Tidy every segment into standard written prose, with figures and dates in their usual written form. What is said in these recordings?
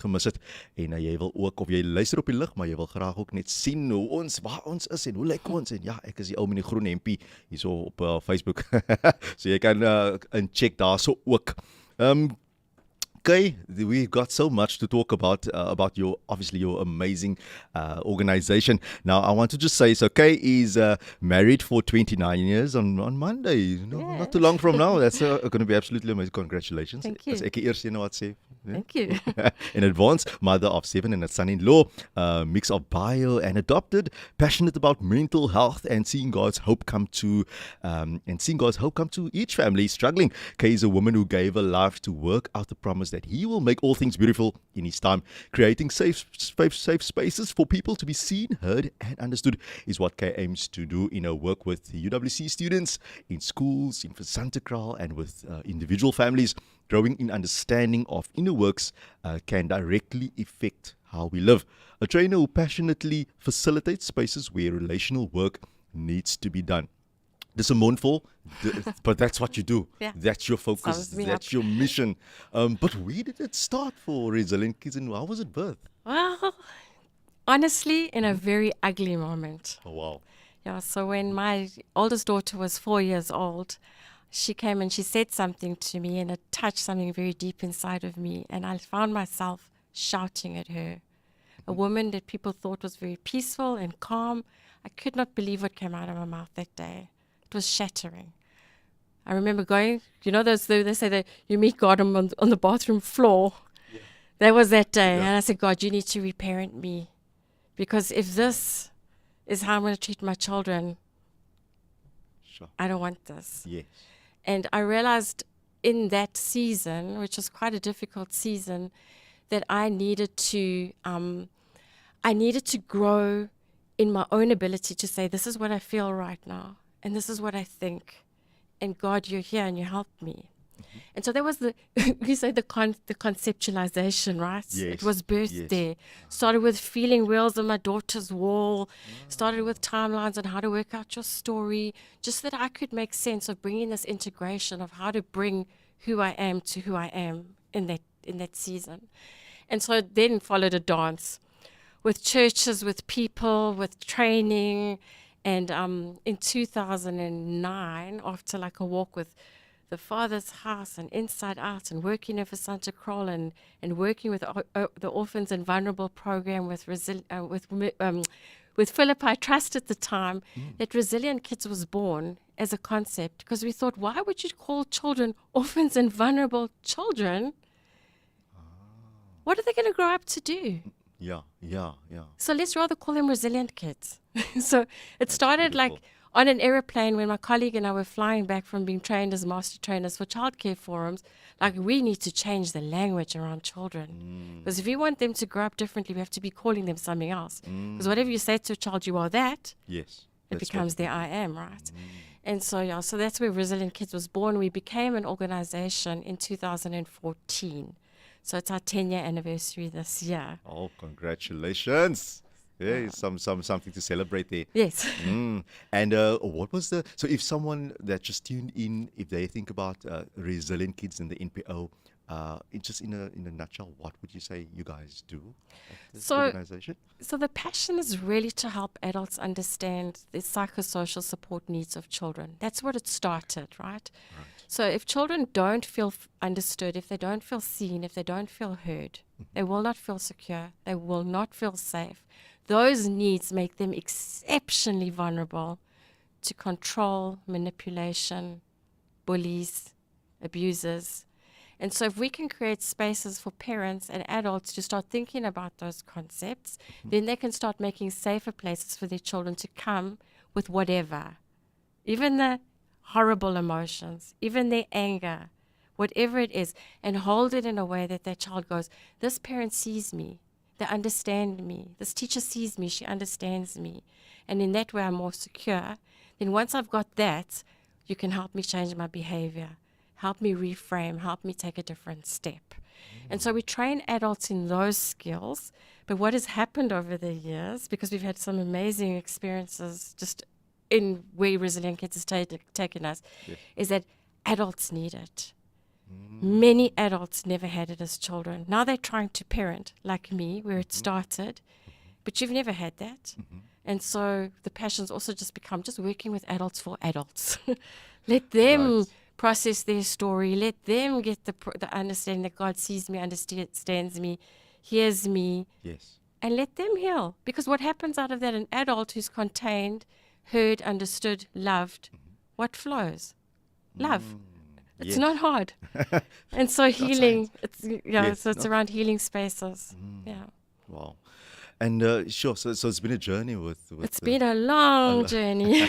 gemis het en jy wil ook of jy luister op die lig, maar jy wil graag ook net sien hoe waar ons is en hoe lyk ons en ja, ek is die ou met die groen hempie hierso op Facebook. So jy kan incheck daarso ook. Okay, we've got so much to talk about your amazing organization. Now, I want to just say, so Kay is married for 29 years on Monday. Not too long from now. That's going to be absolutely amazing. Congratulations. Thank you. As ek eers wat sê. Thank you. In advance, mother of 7 and a son-in-law, mix of bio and adopted, passionate about mental health and seeing God's hope come to each family struggling. Kay is a woman who gave her life to work out the promise that He will make all things beautiful in His time. Creating safe spaces for people to be seen, heard, and understood is what Kay aims to do in her work with UWC students, in schools, in Sateragsamesyn, and with individual families. Growing in understanding of inner works can directly affect how we live. A trainer who passionately facilitates spaces where relational work needs to be done. Dis 'n mondvol, but that's what you do. Yeah. That's your focus. That's your mission. But where did it start for Resillient Kids and how was it birthed? Well, honestly, in a very ugly moment. Oh, wow. Yeah, so when my oldest daughter was 4 years old, she came and she said something to me and it touched something very deep inside of me. And I found myself shouting at her. A woman that people thought was very peaceful and calm. I could not believe what came out of my mouth that day. It was shattering. I remember going, they say that you meet God on the bathroom floor. Yeah. That was that day. Yeah. And I said, God, you need to reparent me. Because if this is how I'm going to treat my children, sure. I don't want this. Yes. And I realized in that season, which was quite a difficult season, that I needed to grow in my own ability to say, this is what I feel right now. And this is what I think. And God, you're here and you helped me. Mm-hmm. And so there was the conceptualization, right? Yes. It was birthed there. Started with feeling wheels on my daughter's wall. Started with timelines on how to work out your story. Just that I could make sense of bringing this integration of how to bring who I am to who I am in that season. And so then followed a dance with churches, with people, with training. And in 2009, after like a walk with the Father's House and Inside Out and working there for Sateragsamesyn and working with the Orphans and Vulnerable program with Philippi Trust at the time, that Resillient Kids was born as a concept because we thought, why would you call children orphans and vulnerable children? What are they going to grow up to do? Yeah. So let's rather call them Resilient Kids. So it started like on an aeroplane when my colleague and I were flying back from being trained as master trainers for childcare forums. Like, we need to change the language around children. Because if we want them to grow up differently, we have to be calling them something else. Because whatever you say to a child, you are that. Yes. It becomes their I am, right? And so, so that's where Resillient Kids was born. We became an organization in 2014. So it's our 10-year anniversary this year. Oh, congratulations. Yeah, something to celebrate there. Yes. And what was so if someone that just tuned in, if they think about Resillient Kids and the NPO, just in a nutshell, what would you say you guys do at this organization? So the passion is really to help adults understand the psychosocial support needs of children. That's what it started, right? So if children don't feel understood, if they don't feel seen, if they don't feel heard, they will not feel secure, they will not feel safe. Those needs make them exceptionally vulnerable to control, manipulation, bullies, abusers. And so if we can create spaces for parents and adults to start thinking about those concepts, then they can start making safer places for their children to come with whatever, even the horrible emotions, even their anger, whatever it is, and hold it in a way that their child goes, this parent sees me, they understand me, this teacher sees me, she understands me, and in that way I'm more secure. Then once I've got that, you can help me change my behavior, help me reframe, help me take a different step. And so we train adults in those skills, but what has happened over the years, because we've had some amazing experiences just in where Resillient Kids has taken us, is that adults need it. Many adults never had it as children. Now they're trying to parent, like me, where it started, but you've never had that. And so the passions also just become just working with adults for adults. Let them Right. process their story. Let them get the understanding that God sees me, understands me, hears me, Yes. and let them heal. Because what happens out of that, an adult who's contained, heard, understood, loved, what flows? Love. It's Yes. not hard. And so healing, science. it's Yes, so it's no. around healing spaces. Yeah. Wow. And sure, so it's been a journey with It's been a long journey.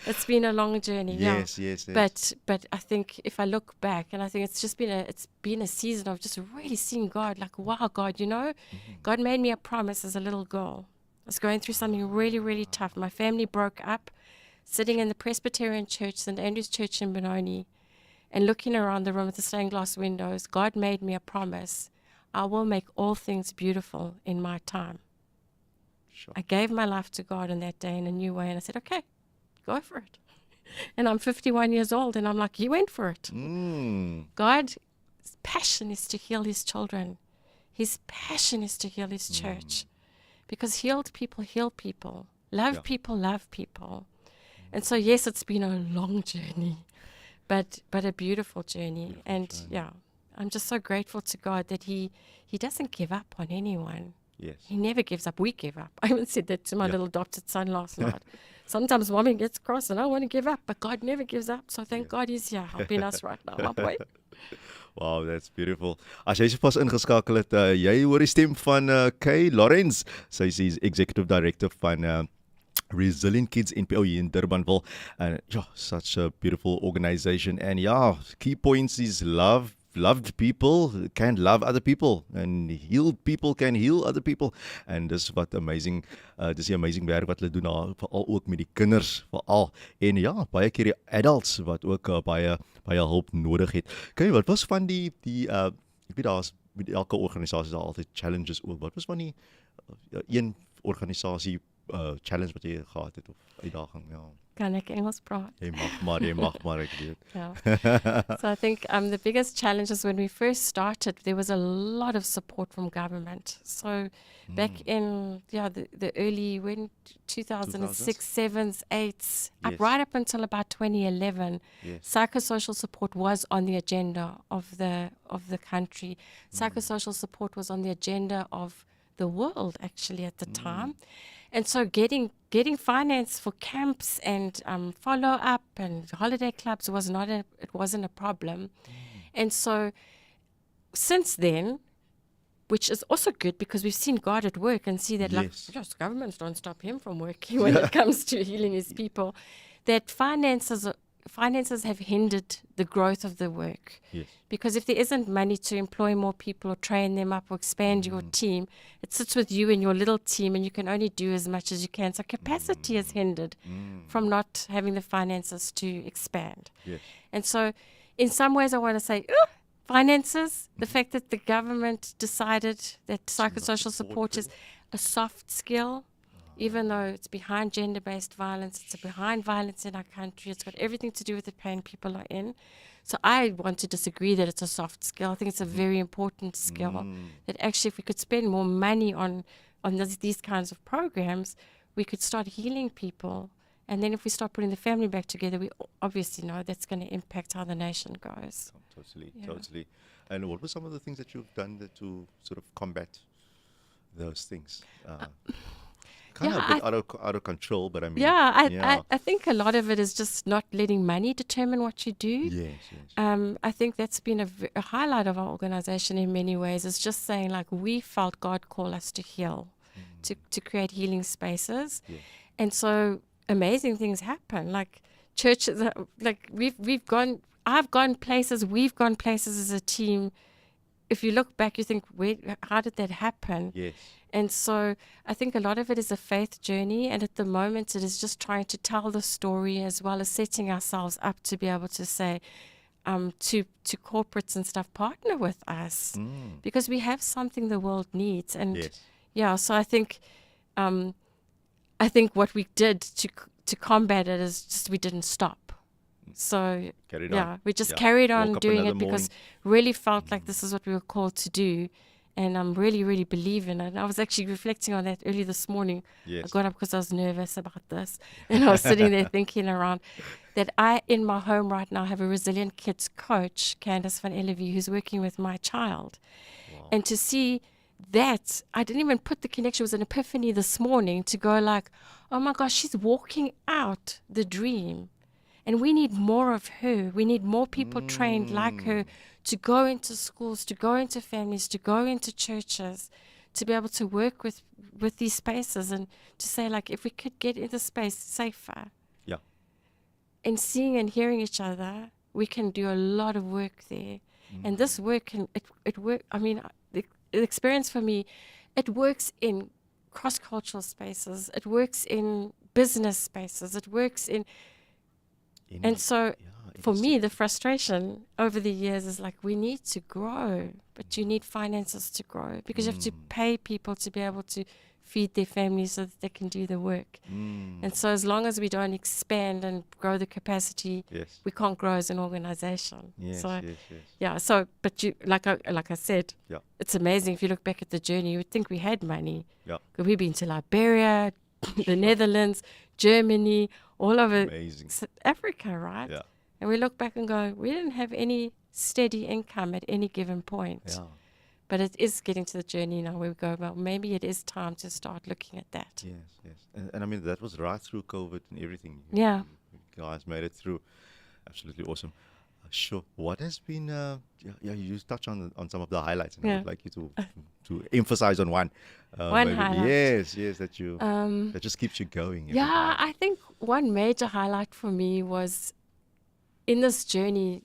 It's been a long journey, yes, yeah. yes, yes. But I think if I look back, and I think it's been a season of just really seeing God, like, wow, God, God made me a promise as a little girl. I was going through something really, really tough. My family broke up, sitting in the Presbyterian Church, St. Andrew's Church in Benoni, and looking around the room with the stained glass windows. God made me a promise. I will make all things beautiful in my time. Sure. I gave my life to God in that day in a new way, and I said, okay, go for it. And I'm 51 years old, and I'm like, he went for it. God's passion is to heal his children. His passion is to heal his church. Because healed people heal people. Love people love people. And so, yes, it's been a long journey, but a beautiful journey. I'm just so grateful to God that he doesn't give up on anyone. Yes. He never gives up. We give up. I even said that to my little adopted son last night. Sometimes mommy gets cross and I want to give up, but God never gives up. So thank God he's here helping us right now, my boy. Wow, that's beautiful. As jy se pas ingeskakel het, jy hoor die stem van Kay Lorentz. Sy is executive director van Resillient Kids NPO hier in Durbanville. And such a beautiful organization. And key points is love. Loved people can love other people, and healed people can heal other people. And dis wat amazing, dis die amazing werk wat hulle doen, veral ook met die kinders veral. En baie keer die adults wat ook baie hulp nodig het. Kyk, wat was van die ek weet daar's met elke organisasie daar altyd challenges ook. Wat was van die een organisasie challenge wat jy gehad het of uitdaging? Kan ek Engels praat? Jy mag maar ek weet. So I think the biggest challenge is when we first started, there was a lot of support from government. So back in the early 2006, 7s, 8s, right up until about 2011, psychosocial support was on the agenda of the country. Psychosocial support was on the agenda of the world actually at the time. And so getting finance for camps and follow up and holiday clubs wasn't a problem. And so since then, which is also good because we've seen God at work and see that governments don't stop him from working when it comes to healing his people, that finances have hindered the growth of the work. Yes. Because if there isn't money to employ more people or train them up or expand your team, it sits with you and your little team and you can only do as much as you can. So capacity is hindered from not having the finances to expand. Yes. And so in some ways I want to say, finances, the fact that the government decided that psychosocial support is a soft skill, even though it's behind gender-based violence, it's behind violence in our country, it's got everything to do with the pain people are in. So I want to disagree that it's a soft skill. I think it's a very important skill. That actually if we could spend more money on these kinds of programs, we could start healing people. And then if we start putting the family back together, we obviously know that's going to impact how the nation goes. Totally. And what were some of the things that you've done to sort of combat those things? Kind of a bit out of control, but I mean... I think a lot of it is just not letting money determine what you do. Yes. I think that's been a highlight of our organization in many ways. It's just saying, like, we felt God call us to heal, to create healing spaces. Yes. And so amazing things happen. Like churches, like I've gone places, we've gone places as a team. If you look back, you think, how did that happen? Yes. And so I think a lot of it is a faith journey. And at the moment, it is just trying to tell the story as well as setting ourselves up to be able to say to corporates and stuff, partner with us because we have something the world needs. And so I think what we did to combat it is just we didn't stop. So Carried yeah, on. we just Yeah. carried on Woke up doing another it because morning. really felt like this is what we were called to do. And I'm really believe in it. And I was actually reflecting on that early this morning. I Yes. got up because I was nervous about this. And I was sitting there thinking around that I, in my home right now, have a Resilient Kids coach, Candace van Ellevi, who's working with my child. Wow. And to see that, I didn't even put the connection. It was an epiphany this morning to go like, oh my gosh, she's walking out the dream. And we need more of her. We need more people trained like her to go into schools, to go into families, to go into churches, to be able to work with these spaces and to say, like, if we could get in the space safer Yeah. and seeing and hearing each other, we can do a lot of work there. And this work can, it work. I mean, the experience for me, it works in cross-cultural spaces. It works in business spaces. It works in, and so for me, the frustration over the years is like, we need to grow, but you need finances to grow because you have to pay people to be able to feed their families so that they can do the work. And so as long as we don't expand and grow the capacity, Yes. we can't grow as an organization. Yes, So yes. yeah, so but you like I said, Yeah. it's amazing if you look back at the journey, you would think we had money. Yeah. But we've been to Liberia, the Netherlands, Germany, all over Amazing. Africa, right? Yeah. And we look back and go, we didn't have any steady income at any given point. Yeah. But it is getting to the journey now where we go, well, maybe it is time to start looking at that. Yes, yes. And I mean, that was right through COVID and everything. Yeah. You guys made it through. Absolutely awesome. Sure. What has been, you touched on some of the highlights, and I Yeah. would like you to emphasize on one. One highlight. Yes, that that just keeps you going. every Yeah, time. I think one major highlight for me was in this journey,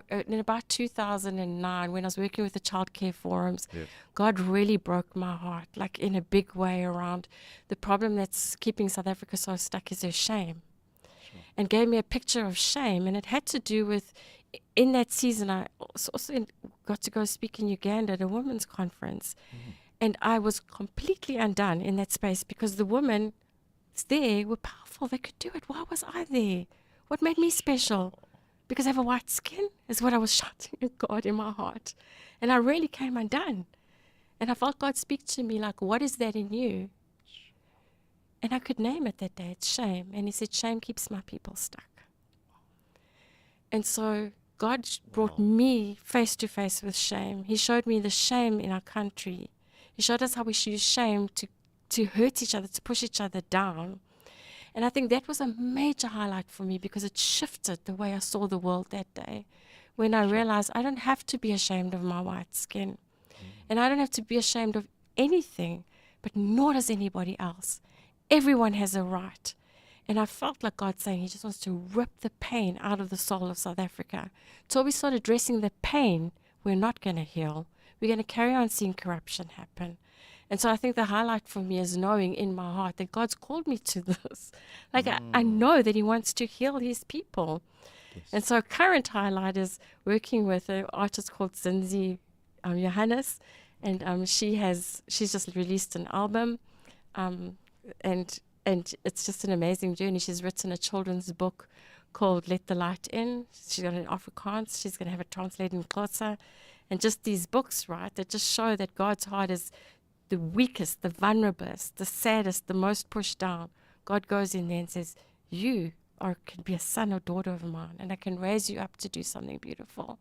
in about 2009, when I was working with the childcare forums, Yes. God really broke my heart, like in a big way, around the problem that's keeping South Africa so stuck is her shame. And gave me a picture of shame. And it had to do with, in that season, I also got to go speak in Uganda at a women's conference. And I was completely undone in that space because the women there were powerful. They could do it. Why was I there? What made me special? Because I have a white skin is what I was shouting at God in my heart. And I really came undone. And I felt God speak to me like, what is that in you? And I could name it that day. It's shame. And he said, shame keeps my people stuck. And so God brought me face to face with shame. He showed me the shame in our country. He showed us how we should use shame to hurt each other, to push each other down. And I think that was a major highlight for me because it shifted the way I saw the world that day. When I realized I don't have to be ashamed of my white skin. And I don't have to be ashamed of anything, but nor does anybody else. Everyone has a right. And I felt like God saying he just wants to rip the pain out of the soul of South Africa. Until we start addressing the pain, we're not going to heal. We're going to carry on seeing corruption happen. And so I think the highlight for me is knowing in my heart that God's called me to this. Like I know that he wants to heal his people. Yes. And so current highlight is working with an artist called Zinzi Johannes. And she's just released an album. And it's just an amazing journey. She's written a children's book called Let the Light In. She's got it in Afrikaans. She's going to have it translated in Xhosa. And just these books, right, that just show that God's heart is the weakest, the vulnerablest, the saddest, the most pushed down. God goes in there and says, you could be a son or daughter of mine, and I can raise you up to do something beautiful.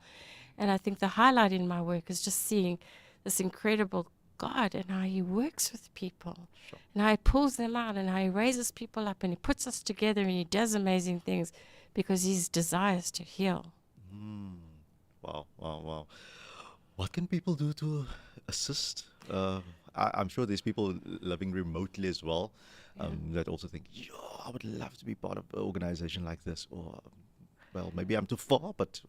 And I think the highlight in my work is just seeing this incredible God and how he works with people, and how he pulls them out, and how he raises people up, and he puts us together, and he does amazing things because he desires to heal. Wow. What can people do to assist? I'm sure there's people living remotely as well that also think, I would love to be part of an organization like this. Or, well, maybe I'm too far, but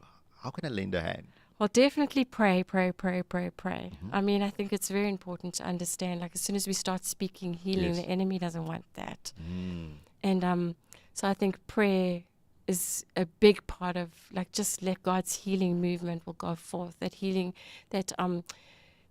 how can I lend a hand? Well, definitely pray. I mean, I think it's very important to understand, like, as soon as we start speaking healing, Yes. the enemy doesn't want that. And so I think prayer is a big part of, like, just let God's healing movement will go forth. That healing, that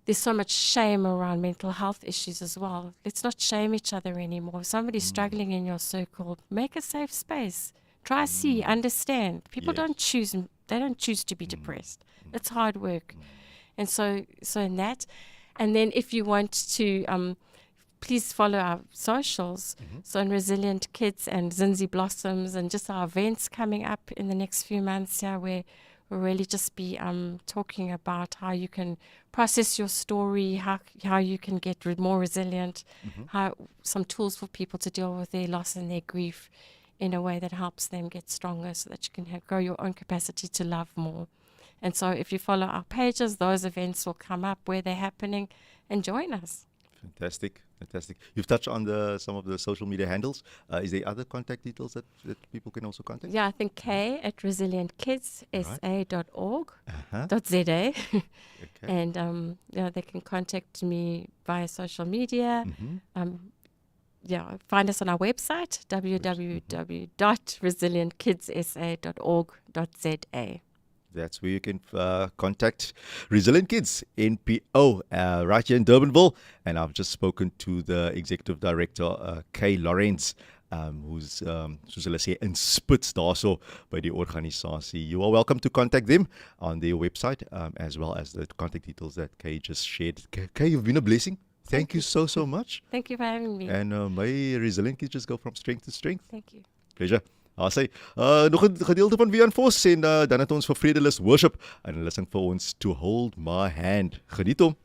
there's so much shame around mental health issues as well. Let's not shame each other anymore. If somebody's struggling in your circle, make a safe space. Try see, understand. People Yes. they don't choose to be depressed. It's hard work. And so in that, and then if you want to, please follow our socials. So in Resilient Kids and Zinzi Blossoms and just our events coming up in the next few months here, where we'll really just be talking about how you can process your story, how you can get more resilient, how some tools for people to deal with their loss and their grief in a way that helps them get stronger so that you can grow your own capacity to love more. And so if you follow our pages, those events will come up where they're happening, and join us. Fantastic. You've touched on some of the social media handles. Is there other contact details that people can also contact? Yeah, I think K at resilientkidssa.org.za. Okay. And they can contact me via social media. Find us on our website, www.resilientkidsa.org.za. That's where you can contact Resilient Kids, NPO, right here in Durbanville. And I've just spoken to the Executive Director, Kay Lorentz, who's, soos hulle sê, in spits daarso by die organisasie. You are welcome to contact them on their website, as well as the contact details that Kay just shared. Kay, you've been a blessing. Thank you so much. Thank you for having me. And may Resilient Kids just go from strength to strength. Thank you. Pleasure. Sy nog 'n gedeelte van Wie aan Vos en dan het ons vir Vredelus worship en hulle sing vir ons To Hold My Hand. Geniet hom.